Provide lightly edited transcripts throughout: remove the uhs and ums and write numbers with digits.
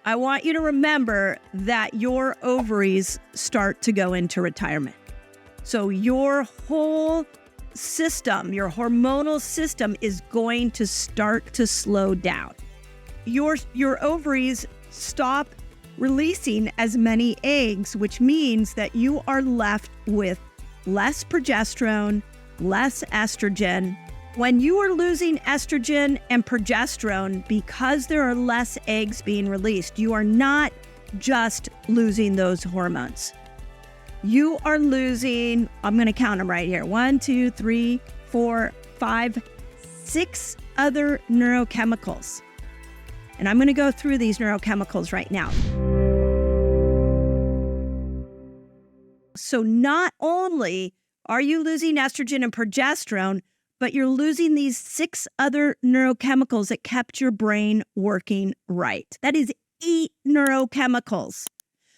I want you to remember that your ovaries start to go into retirement. So your whole system, your hormonal system is going to start to slow down. Your ovaries stop releasing as many eggs, which means that you are left with less progesterone, less estrogen. When you are losing estrogen and progesterone because there are less eggs being released, you are not just losing those hormones. You are losing, I'm going to count them right here, 1, 2, 3, 4, 5, 6 other neurochemicals. And I'm going to go through these neurochemicals right now. So not only are you losing estrogen and progesterone, but you're losing these 6 other neurochemicals that kept your brain working right. That is 8 neurochemicals.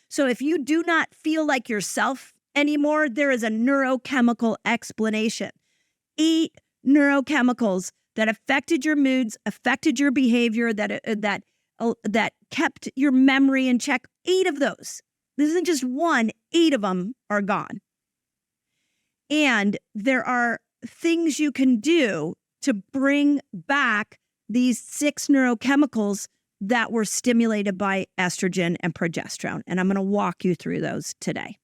So if you do not feel like yourself anymore, there is a neurochemical explanation. 8 neurochemicals that affected your moods, affected your behavior, that kept your memory in check. 8 of those. This isn't just one, 8 of them are gone. And there are things you can do to bring back these 6 neurochemicals that were stimulated by estrogen and progesterone. And I'm going to walk you through those today.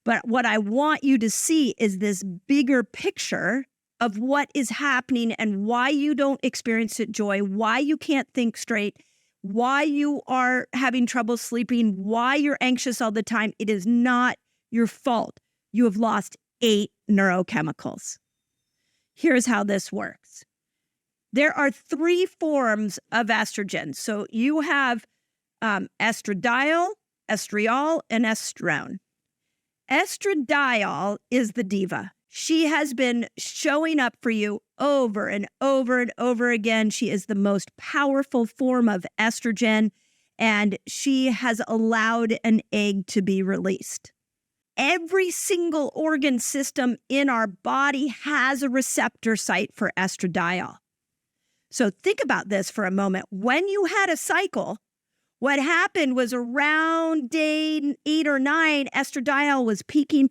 But what I want you to see is this bigger picture of what is happening and why you don't experience joy, why you can't think straight, why you are having trouble sleeping, why you're anxious all the time. It is not your fault. You have lost 8 neurochemicals. Here's how this works. There are 3 forms of estrogen. So you have estradiol, estriol, and estrone. Estradiol is the diva. She has been showing up for you over and over and over again. She is the most powerful form of estrogen, and she has allowed an egg to be released. Every single organ system in our body has a receptor site for estradiol. So think about this for a moment. When you had a cycle, what happened was around day 8 or 9, estradiol was peaking.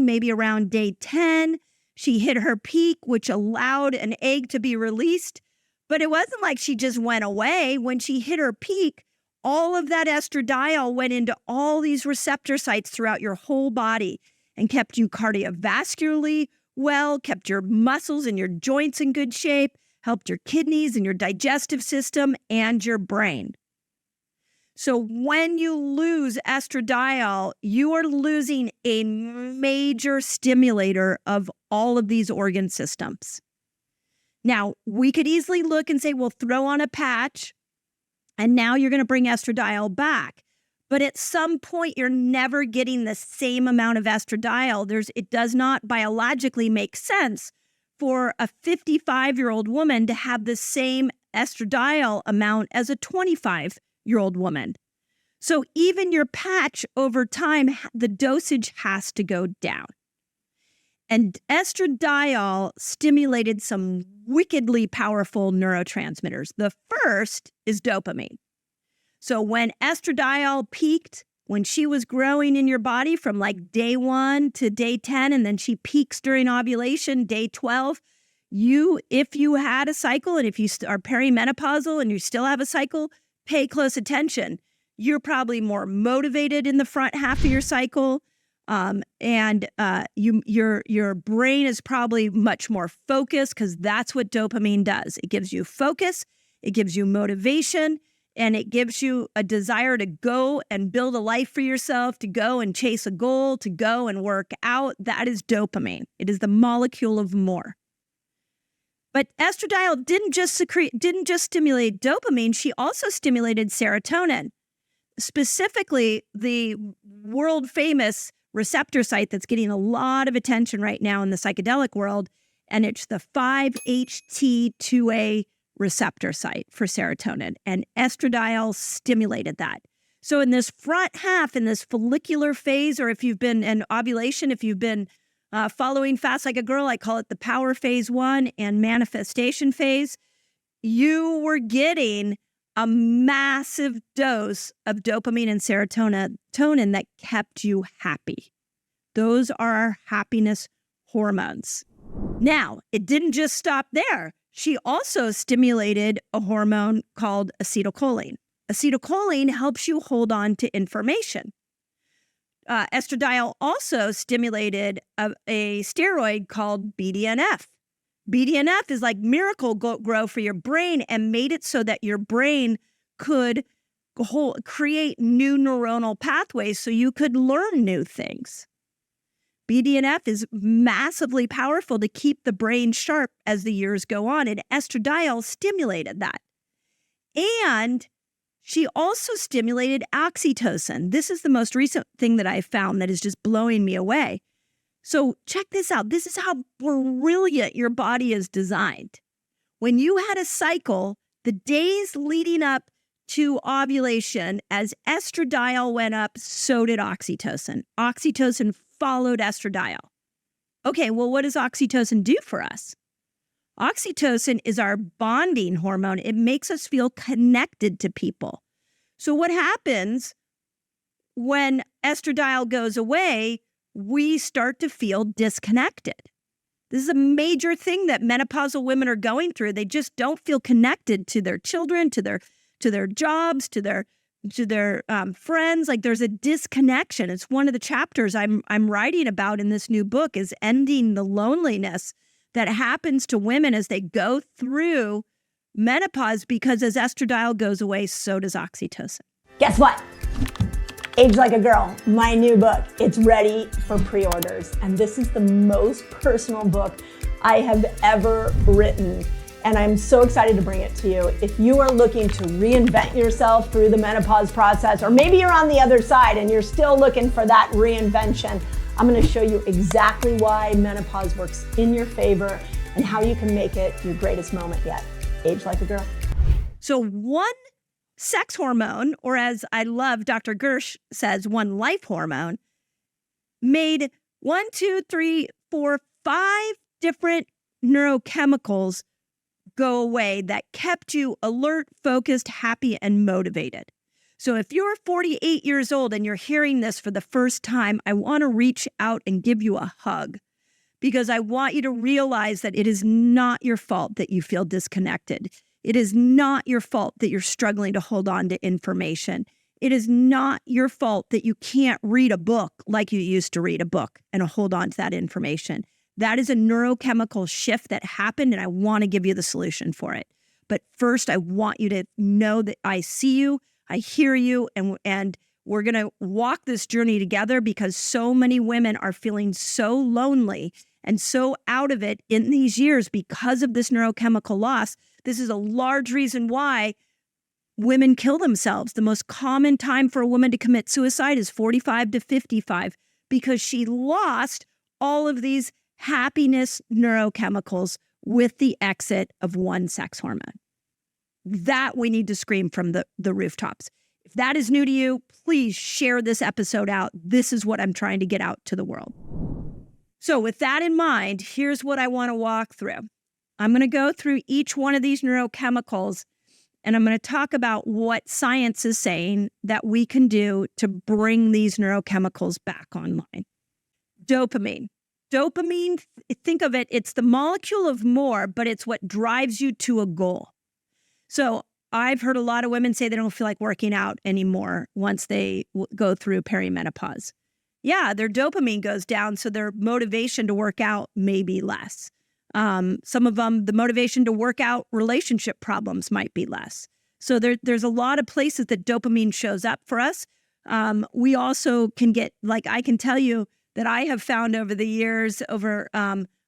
Maybe around day 10, she hit her peak, which allowed an egg to be released. But it wasn't like she just went away. When she hit her peak, all of that estradiol went into all these receptor sites throughout your whole body and kept you cardiovascularly well, kept your muscles and your joints in good shape, helped your kidneys and your digestive system and your brain. So when you lose estradiol, you are losing a major stimulator of all of these organ systems. Now, we could easily look and say, well, throw on a patch, and now you're going to bring estradiol back. But at some point, you're never getting the same amount of estradiol. It does not biologically make sense for a 55-year-old woman to have the same estradiol amount as a 25-year-old woman. So even your patch over time, the dosage has to go down. And estradiol stimulated some wickedly powerful neurotransmitters. The first is dopamine. So when estradiol peaked, when she was growing in your body from like day 1 to day 10, and then she peaks during ovulation, day 12, if you had a cycle and if you are perimenopausal and you still have a cycle, pay close attention. You're probably more motivated in the front half of your cycle. Your brain is probably much more focused because that's what dopamine does. It gives you focus, it gives you motivation, and it gives you a desire to go and build a life for yourself, to go and chase a goal, to go and work out. That is dopamine. It is the molecule of more. But estradiol didn't just stimulate dopamine, she also stimulated serotonin. Specifically, the world famous receptor site that's getting a lot of attention right now in the psychedelic world, and it's the 5-HT2A receptor site for serotonin, and estradiol stimulated that. So in this front half, in this follicular phase, or if you've been in ovulation, if you've been following Fast Like a Girl, I call it the power phase 1 and manifestation phase, you were getting a massive dose of dopamine and serotonin that kept you happy. Those are our happiness hormones. Now, it didn't just stop there. She also stimulated a hormone called acetylcholine. Acetylcholine helps you hold on to information. Estradiol also stimulated a steroid called BDNF. BDNF is like Miracle-Grow for your brain and made it so that your brain could create new neuronal pathways so you could learn new things. BDNF is massively powerful to keep the brain sharp as the years go on, and estradiol stimulated that. And she also stimulated oxytocin. This is the most recent thing that I found that is just blowing me away. So check this out. This is how brilliant your body is designed. When you had a cycle, the days leading up to ovulation, as estradiol went up, so did oxytocin. Oxytocin followed estradiol. Okay, well, what does oxytocin do for us? Oxytocin is our bonding hormone. It makes us feel connected to people. So what happens when estradiol goes away? We start to feel disconnected. This is a major thing that menopausal women are going through. They just don't feel connected to their children, to their jobs, to their friends. Like there's a disconnection. It's one of the chapters I'm writing about in this new book is ending the loneliness that happens to women as they go through menopause, because as estradiol goes away, so does oxytocin. Guess what? Age Like a Girl, my new book. It's ready for pre-orders. And this is the most personal book I have ever written. And I'm so excited to bring it to you. If you are looking to reinvent yourself through the menopause process, or maybe you're on the other side and you're still looking for that reinvention, I'm going to show you exactly why menopause works in your favor and how you can make it your greatest moment yet. Age Like a Girl. So one sex hormone, or as I love Dr. Gersh says, one life hormone, made 5 different neurochemicals go away that kept you alert, focused, happy, and motivated. So if you're 48 years old and you're hearing this for the first time, I want to reach out and give you a hug, because I want you to realize that it is not your fault that you feel disconnected. It is not your fault that you're struggling to hold on to information. It is not your fault that you can't read a book like you used to read a book and hold on to that information. That is a neurochemical shift that happened, and I want to give you the solution for it. But first, I want you to know that I see you, I hear you, and we're going to walk this journey together, because so many women are feeling so lonely and so out of it in these years because of this neurochemical loss. This is a large reason why women kill themselves. The most common time for a woman to commit suicide is 45 to 55, because she lost all of these happiness neurochemicals with the exit of one sex hormone. That we need to scream from the rooftops. If that is new to you, please share this episode out. This is what I'm trying to get out to the world. So with that in mind, here's what I want to walk through. I'm going to go through each one of these neurochemicals, and I'm going to talk about what science is saying that we can do to bring these neurochemicals back online. Dopamine. Dopamine, think of it, it's the molecule of more, but it's what drives you to a goal. So I've heard a lot of women say they don't feel like working out anymore once they go through perimenopause. Yeah, their dopamine goes down, so their motivation to work out may be less. Some of them, the motivation to work out relationship problems might be less. So there's a lot of places that dopamine shows up for us. We also can get, like I can tell you that I have found over the years, over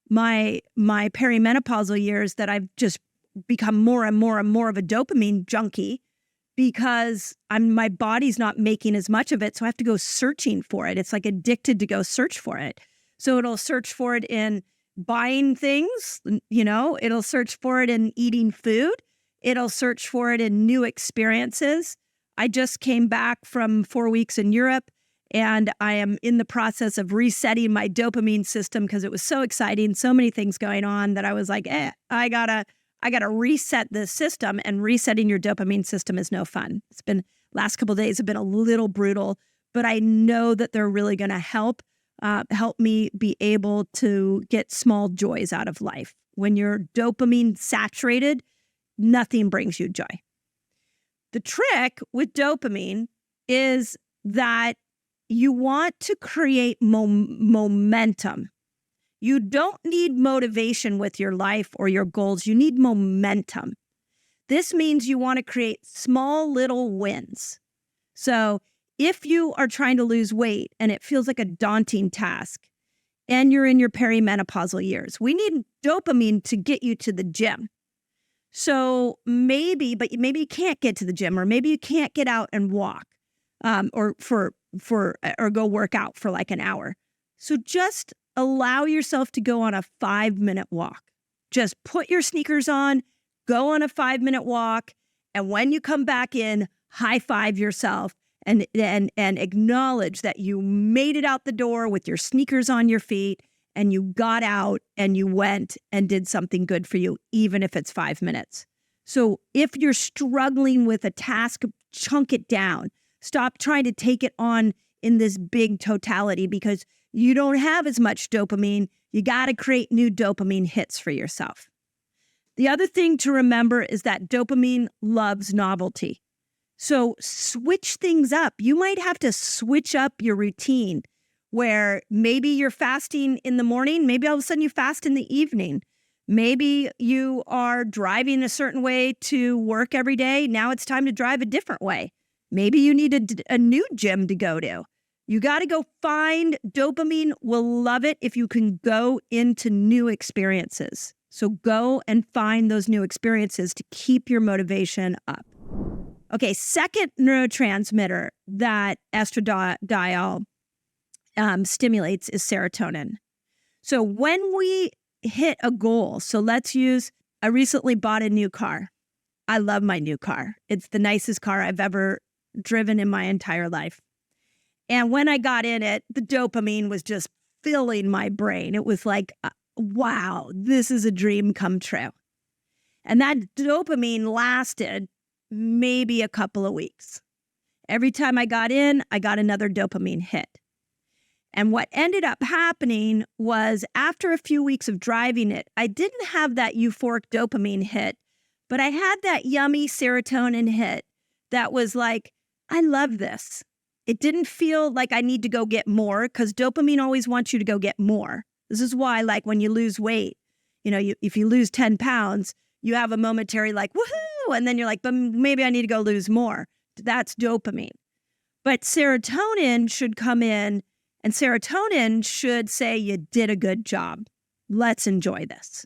my perimenopausal years, that I've just become more and more and more of a dopamine junkie, because my body's not making as much of it. So I have to go searching for it. It's like addicted to go search for it. So it'll search for it in buying things, it'll search for it in eating food. It'll search for it in new experiences. I just came back from 4 weeks in Europe, and I am in the process of resetting my dopamine system because it was so exciting, so many things going on that I was like, I gotta I got to reset the system, and resetting your dopamine system is no fun. It's been last couple of days have been a little brutal, but I know that they're really going to help me be able to get small joys out of life. When you're dopamine saturated, nothing brings you joy. The trick with dopamine is that you want to create momentum. You don't need motivation with your life or your goals. You need momentum. This means you want to create small little wins. So if you are trying to lose weight and it feels like a daunting task and you're in your perimenopausal years, we need dopamine to get you to the gym. So maybe you can't get to the gym, or maybe you can't get out and walk or go work out for like an hour. So just allow yourself to go on a 5-minute walk. Just put your sneakers on, go on a 5-minute walk, and when you come back in, high five yourself and acknowledge that you made it out the door with your sneakers on your feet, and you got out and you went and did something good for you, even if it's 5 minutes. So if you're struggling with a task, chunk it down. Stop trying to take it on in this big totality, because you don't have as much dopamine. You got to create new dopamine hits for yourself. The other thing to remember is that dopamine loves novelty. So switch things up. You might have to switch up your routine, where maybe you're fasting in the morning, maybe all of a sudden you fast in the evening. Maybe you are driving a certain way to work every day. Now it's time to drive a different way. Maybe you need a new gym to go to. You got to go find dopamine. Will love it if you can go into new experiences. So go and find those new experiences to keep your motivation up. Okay, second neurotransmitter that estradiol stimulates is serotonin. So when we hit a goal, so let's use, I recently bought a new car. I love my new car. It's the nicest car I've ever driven in my entire life. And when I got in it, the dopamine was just filling my brain. It was like, wow, this is a dream come true. And that dopamine lasted maybe a couple of weeks. Every time I got in, I got another dopamine hit. And what ended up happening was, after a few weeks of driving it, I didn't have that euphoric dopamine hit, but I had that yummy serotonin hit that was like, I love this. It didn't feel like I need to go get more, because dopamine always wants you to go get more. This is why, like, when you lose weight, if you lose 10 pounds, you have a momentary like, woohoo, and then you're like, but maybe I need to go lose more. That's dopamine. But serotonin should come in, and serotonin should say, you did a good job. Let's enjoy this.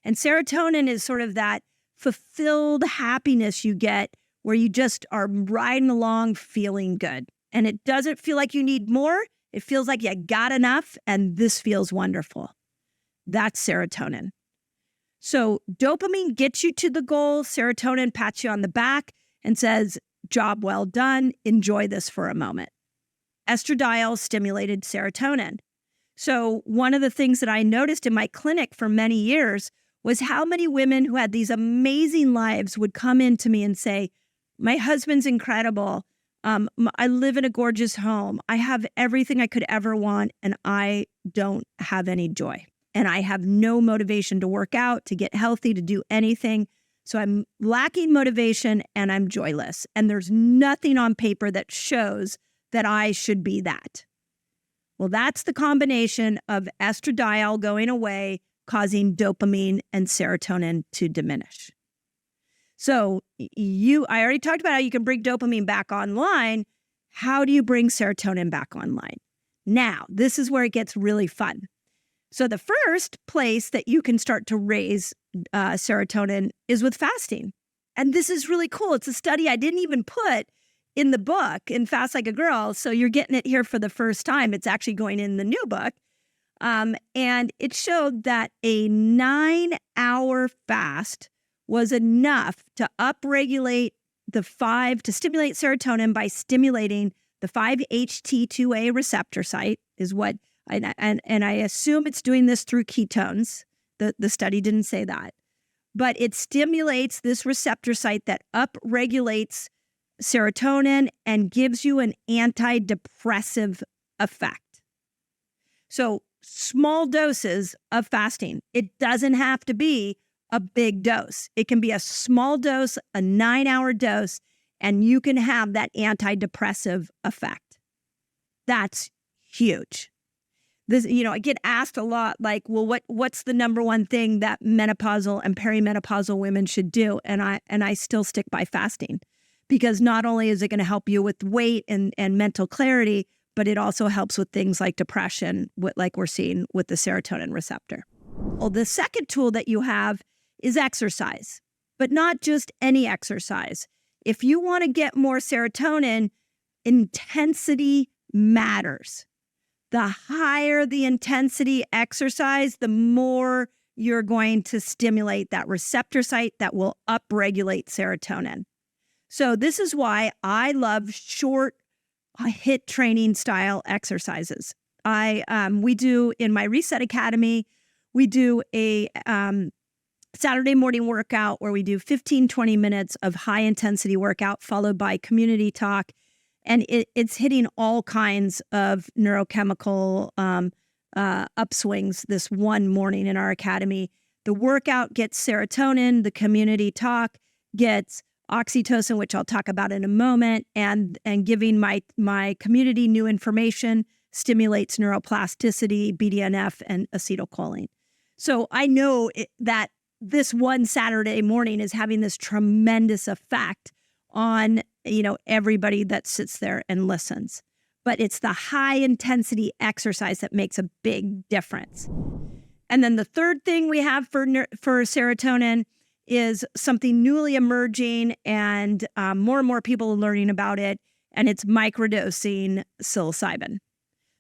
And serotonin is sort of that fulfilled happiness you get where you just are riding along feeling good. And it doesn't feel like you need more. It feels like you got enough, and this feels wonderful. That's serotonin. So dopamine gets you to the goal. Serotonin pats you on the back and says, job well done. Enjoy this for a moment. Estradiol stimulated serotonin. So one of the things that I noticed in my clinic for many years was how many women who had these amazing lives would come into me and say, my husband's incredible. I live in a gorgeous home. I have everything I could ever want, and I don't have any joy. And I have no motivation to work out, to get healthy, to do anything. So I'm lacking motivation and I'm joyless. And there's nothing on paper that shows that I should be that. Well, that's the combination of estradiol going away, causing dopamine and serotonin to diminish. So I already talked about how you can bring dopamine back online. How do you bring serotonin back online? Now, this is where it gets really fun. So the first place that you can start to raise serotonin is with fasting. And this is really cool. It's a study I didn't even put in the book, in Fast Like a Girl. So you're getting it here for the first time. It's actually going in the new book. And it showed that a 9-hour fast was enough to upregulate to stimulate serotonin by stimulating the 5-HT2A receptor site is what, and I assume it's doing this through ketones. The study didn't say that. but it stimulates this receptor site that upregulates serotonin and gives you an antidepressive effect. So small doses of fasting. It doesn't have to be a big dose. It can be a small dose, a 9-hour dose, and you can have that antidepressive effect. That's huge. This, I get asked a lot, like, well, what's the number one thing that menopausal and perimenopausal women should do? And I still stick by fasting, because not only is it going to help you with weight and mental clarity, but it also helps with things like depression, like we're seeing with the serotonin receptor. Well, the second tool that you have is exercise, but not just any exercise. If you want to get more serotonin, intensity matters. The higher the intensity exercise, the more you're going to stimulate that receptor site that will upregulate serotonin. So this is why I love short HIIT training style exercises. We do in my Reset Academy, we do a Saturday morning workout where we do 15, 20 minutes of high intensity workout followed by community talk. And it's hitting all kinds of neurochemical upswings this one morning in our academy. The workout gets serotonin, the community talk gets oxytocin, which I'll talk about in a moment, and giving my community new information stimulates neuroplasticity, BDNF, and acetylcholine. So I know that this one Saturday morning is having this tremendous effect on everybody that sits there and listens. But it's the high intensity exercise that makes a big difference. And then the third thing we have for serotonin is something newly emerging, and more people are learning about it, and it's microdosing psilocybin.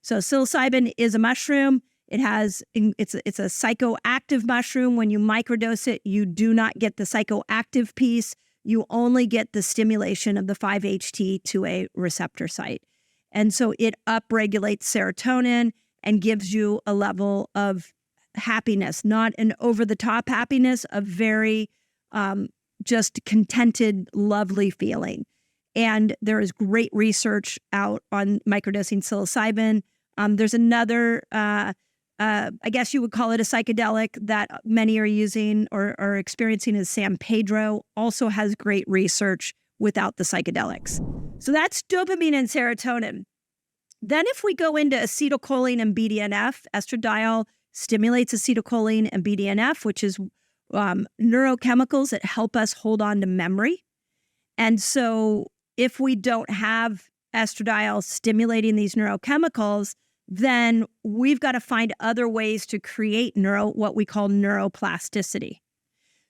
So psilocybin is a mushroom. It's a psychoactive mushroom. When you microdose it, you do not get the psychoactive piece. You only get the stimulation of the 5-HT2A receptor site. And so it upregulates serotonin and gives you a level of happiness, not an over-the-top happiness, a very just contented, lovely feeling. And there is great research out on microdosing psilocybin. There's another, I guess you would call it a psychedelic that many are using or are experiencing, is San Pedro, also has great research without the psychedelics. So that's dopamine and serotonin. Then if we go into acetylcholine and BDNF, estradiol stimulates acetylcholine and BDNF, which is neurochemicals that help us hold on to memory. And so if we don't have estradiol stimulating these neurochemicals, then we've got to find other ways to create what we call neuroplasticity.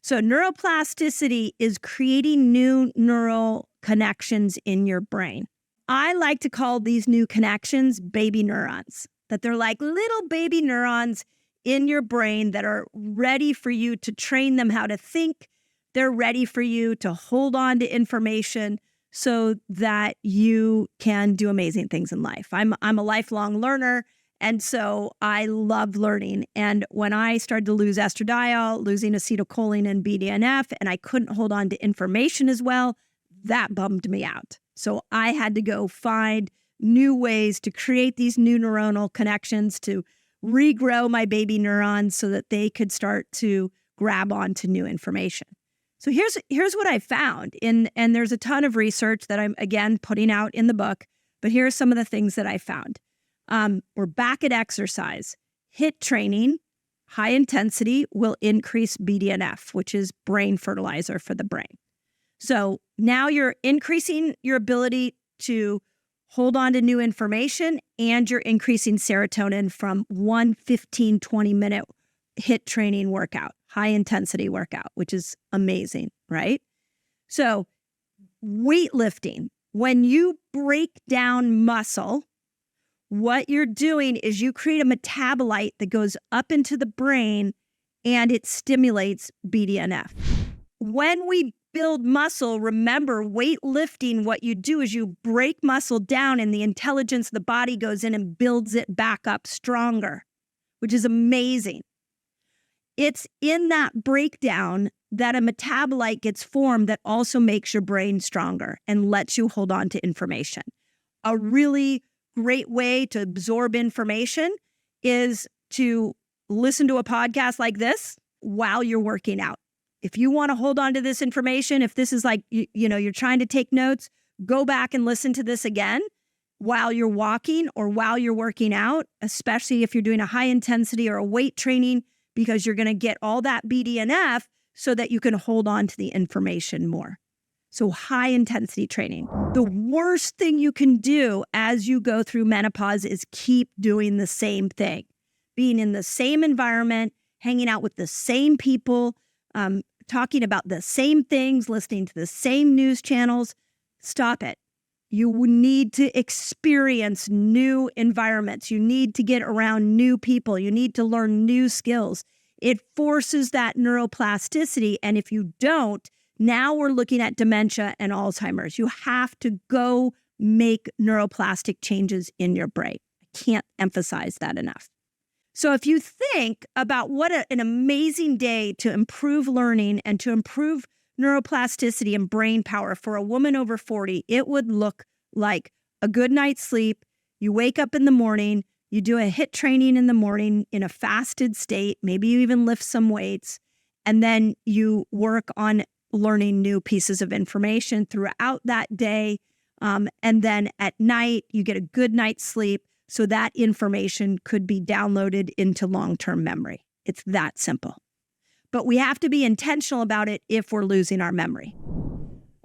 So neuroplasticity is creating new neural connections in your brain. I like to call these new connections baby neurons, that they're like little baby neurons in your brain that are ready for you to train them how to think. They're ready for you to hold on to information so that you can do amazing things in life. I'm a lifelong learner, and so I love learning. And when I started to lose estradiol, losing acetylcholine and BDNF, and I couldn't hold on to information as well, that bummed me out. So I had to go find new ways to create these new neuronal connections to regrow my baby neurons so that they could start to grab onto new information. So here's what I found, and there's a ton of research that I'm, again, putting out in the book, but here are some of the things that I found. We're back at exercise. HIIT training, high intensity, will increase BDNF, which is brain fertilizer for the brain. So now you're increasing your ability to hold on to new information, and you're increasing serotonin from one 15, 20-minute HIIT training workout, high intensity workout, which is amazing, right? So weightlifting, when you break down muscle, what you're doing is you create a metabolite that goes up into the brain and it stimulates BDNF. When we build muscle, remember, weightlifting, what you do is you break muscle down and the intelligence of the body goes in and builds it back up stronger, which is amazing. It's in that breakdown that a metabolite gets formed that also makes your brain stronger and lets you hold on to information. A really great way to absorb information is to listen to a podcast like this while you're working out. If you want to hold on to this information, if this is like, you're trying to take notes, go back and listen to this again while you're walking or while you're working out, especially if you're doing a high intensity or a weight training, because you're going to get all that BDNF so that you can hold on to the information more. So high intensity training. The worst thing you can do as you go through menopause is keep doing the same thing. Being in the same environment, hanging out with the same people, talking about the same things, listening to the same news channels. Stop it. You need to experience new environments. You need to get around new people. You need to learn new skills. It forces that neuroplasticity. And if you don't, now we're looking at dementia and Alzheimer's. You have to go make neuroplastic changes in your brain. I can't emphasize that enough. So if you think about what an amazing day to improve learning and to improve neuroplasticity and brain power for a woman over 40, it would look like a good night's sleep. You wake up in the morning, you do a HIIT training in the morning in a fasted state, maybe you even lift some weights, and then you work on learning new pieces of information throughout that day. And then at night, you get a good night's sleep so that information could be downloaded into long-term memory. It's that simple. But we have to be intentional about it if we're losing our memory.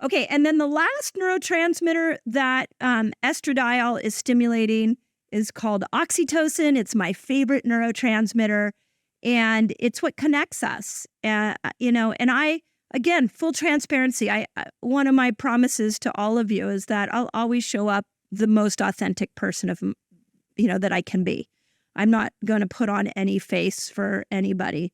Okay, and then the last neurotransmitter that estradiol is stimulating is called oxytocin. It's my favorite neurotransmitter, and it's what connects us. And I, again, full transparency, one of my promises to all of you is that I'll always show up the most authentic person that I can be. I'm not going to put on any face for anybody.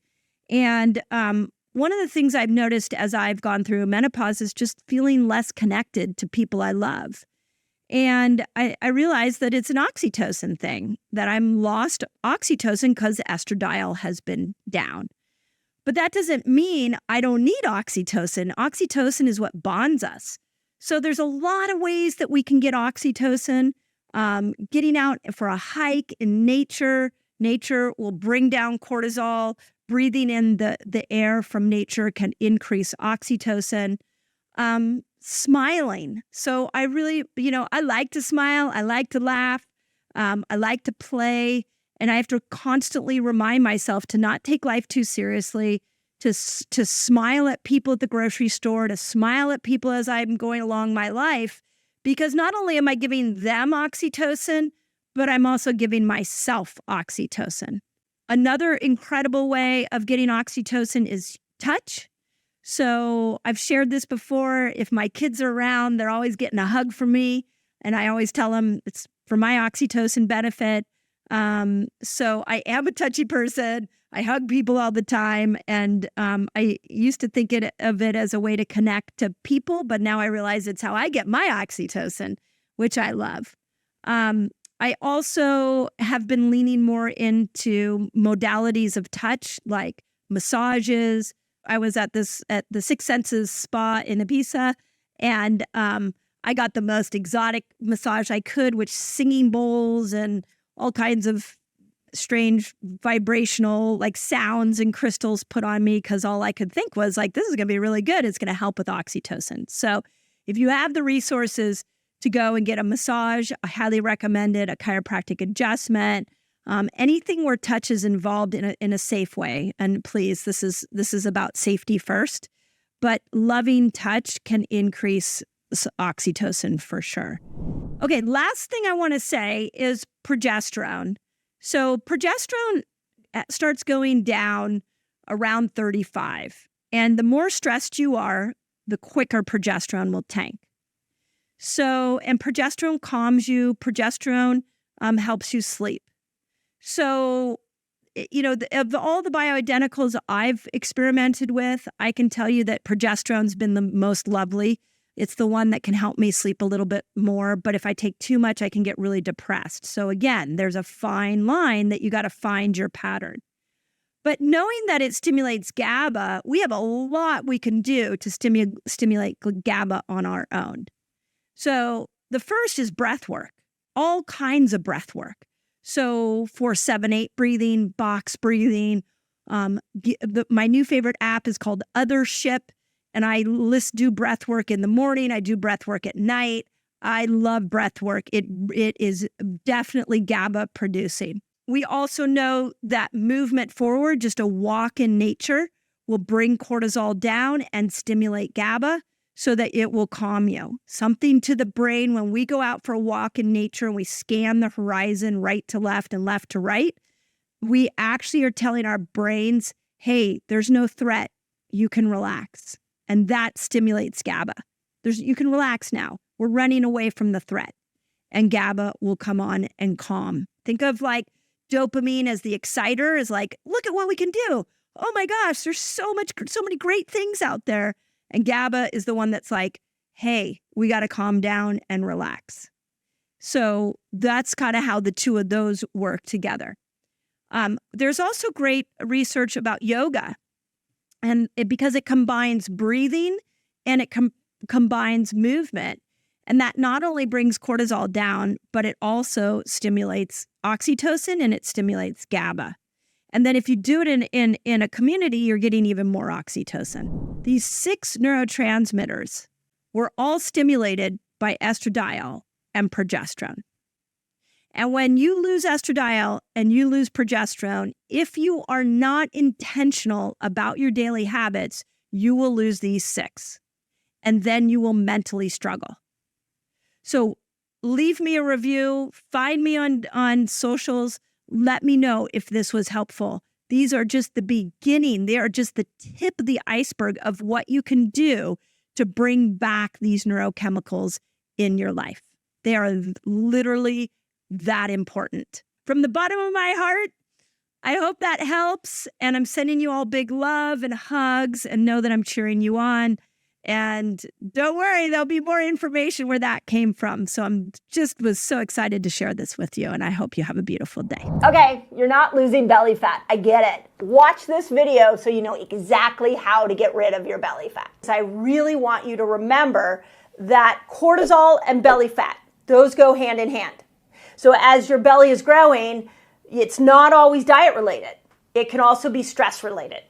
And one of the things I've noticed as I've gone through menopause is just feeling less connected to people I love. And I realized that it's an oxytocin thing, that I'm lost oxytocin because estradiol has been down. But that doesn't mean I don't need oxytocin. Oxytocin is what bonds us. So there's a lot of ways that we can get oxytocin. Getting out for a hike in nature. Nature will bring down cortisol. Breathing in the air from nature can increase oxytocin. Smiling. So I really, I like to smile. I like to laugh. I like to play. And I have to constantly remind myself to not take life too seriously, to smile at people at the grocery store, to smile at people as I'm going along my life. Because not only am I giving them oxytocin, but I'm also giving myself oxytocin. Another incredible way of getting oxytocin is touch. So I've shared this before. If my kids are around, they're always getting a hug from me. And I always tell them it's for my oxytocin benefit. So I am a touchy person. I hug people all the time. And I used to think of it as a way to connect to people, but now I realize it's how I get my oxytocin, which I love. I also have been leaning more into modalities of touch, like massages. I was at the Six Senses spa in Ibiza, and I got the most exotic massage I could, with singing bowls and all kinds of strange vibrational sounds and crystals put on me, because all I could think was this is going to be really good. It's going to help with oxytocin. So if you have the resources to go and get a massage, I highly recommend it. A chiropractic adjustment, anything where touch is involved in a safe way. And please, this is about safety first, but loving touch can increase oxytocin for sure. Okay, last thing I want to say is progesterone. So progesterone starts going down around 35. And the more stressed you are, the quicker progesterone will tank. So, and progesterone calms you. Progesterone helps you sleep. So, of all the bioidenticals I've experimented with, I can tell you that progesterone's been the most lovely. It's the one that can help me sleep a little bit more. But if I take too much, I can get really depressed. So again, there's a fine line that you got to find your pattern. But knowing that it stimulates GABA, we have a lot we can do to stimulate GABA on our own. So the first is breath work, all kinds of breath work. So 4-7-8 breathing, box breathing. My new favorite app is called Othership, and I do breath work in the morning. I do breath work at night. I love breath work. It is definitely GABA producing. We also know that movement forward, just a walk in nature, will bring cortisol down and stimulate GABA so that it will calm you. Something to the brain when we go out for a walk in nature and we scan the horizon right to left and left to right, we actually are telling our brains, hey, there's no threat. You can relax. And that stimulates GABA. You can relax now. We're running away from the threat. And GABA will come on and calm. Think of like dopamine as the exciter, is like, look at what we can do. Oh my gosh, there's so many great things out there. And GABA is the one that's like, hey, we got to calm down and relax. So that's kind of how the two of those work together. There's also great research about yoga, and because it combines breathing and it combines movement. And that not only brings cortisol down, but it also stimulates oxytocin and it stimulates GABA. And then if you do it in a community, you're getting even more oxytocin. These 6 neurotransmitters were all stimulated by estradiol and progesterone. And when you lose estradiol and you lose progesterone, if you are not intentional about your daily habits, you will lose these 6. And then you will mentally struggle. So leave me a review, find me on socials, let me know if this was helpful. These are just the beginning. They are just the tip of the iceberg of what you can do to bring back these neurochemicals in your life. They are literally that important. From the bottom of my heart, I hope that helps. And I'm sending you all big love and hugs, and know that I'm cheering you on. And don't worry, there'll be more information where that came from. So was so excited to share this with you, and I hope you have a beautiful day. Okay, you're not losing belly fat. I get it. Watch this video so you know exactly how to get rid of your belly fat. So I really want you to remember that cortisol and belly fat, those go hand in hand. So as your belly is growing, it's not always diet related. It can also be stress related.